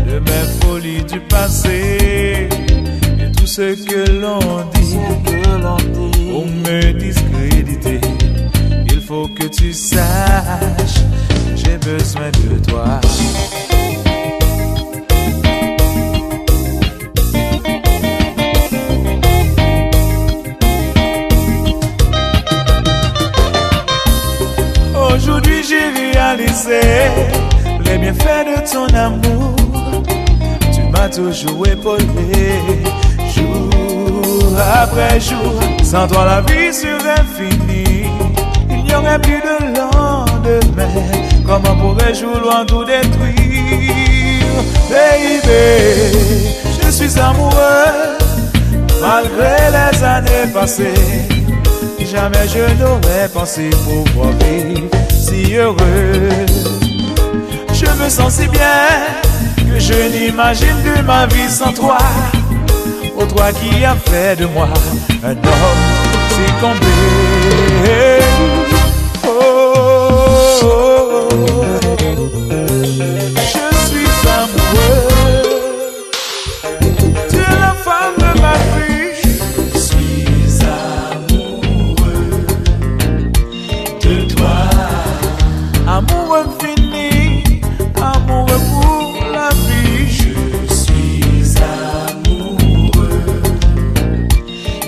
de mes folies du passé et tout ce que l'on dit pour me discréditer. Il faut que tu saches, j'ai besoin de toi. Aujourd'hui j'ai réalisé les bienfaits de ton amour. Tu m'as toujours épaulé, jour après jour. Sans toi la vie serait finie, il n'y aurait plus de lendemain. Comment pourrais-je vouloir tout détruire? Baby, je suis amoureux malgré les années passées. Jamais je n'aurais pensé pouvoir vivre si heureux. Je me sens si bien que je n'imagine de ma vie sans toi. Oh, toi qui as fait de moi un homme si comblé. Oh, oh, oh, je suis amoureux. Tu es la femme de ma vie. Amour infini, amour pour la vie. Je suis amoureux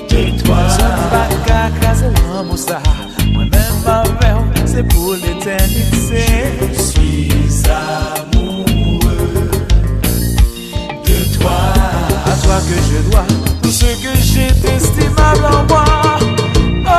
de toi. Je ne pas qu'à craser l'amour ça. Moi-même avec, c'est pour l'éternité. Je suis amoureux de toi. À toi que je dois tout ce que j'ai d'estimable en moi. Oh,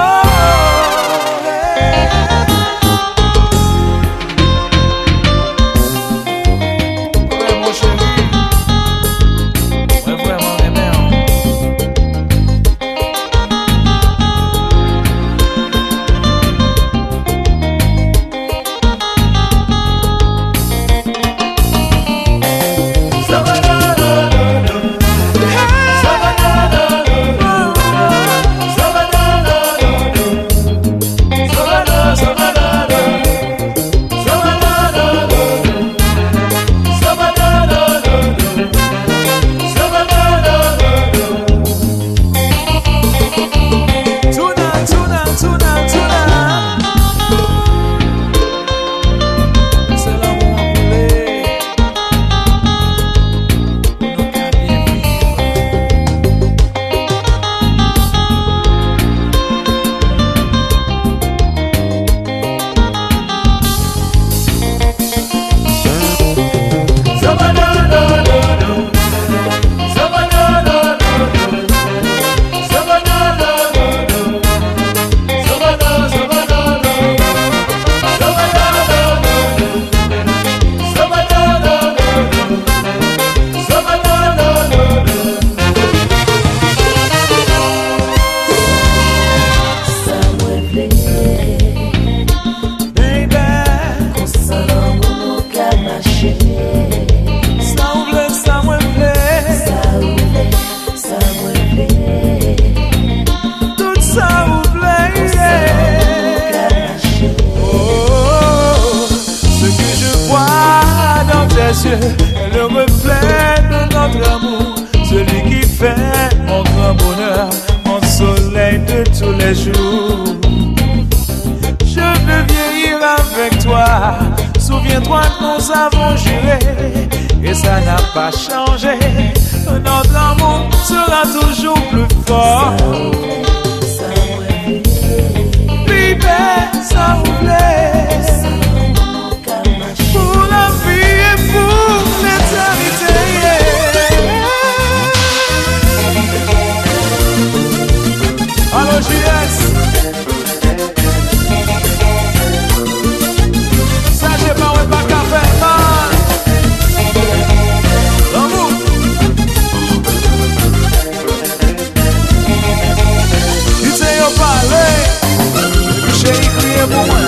est le reflet de notre amour, celui qui fait mon grand bonheur, mon soleil de tous les jours. Je veux vieillir avec toi, souviens-toi que nous avons juré, et ça n'a pas changé, notre amour sera toujours plus fort. Baby, ça vous plaît, pour la vie et pour l'éternité. Allo JS, ça j'ai pas ouais pas qu'à faire mal. L'amour, tu sais au palais, j'ai écrit pour moi.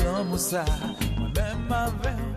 l'amour ça, moi-même avec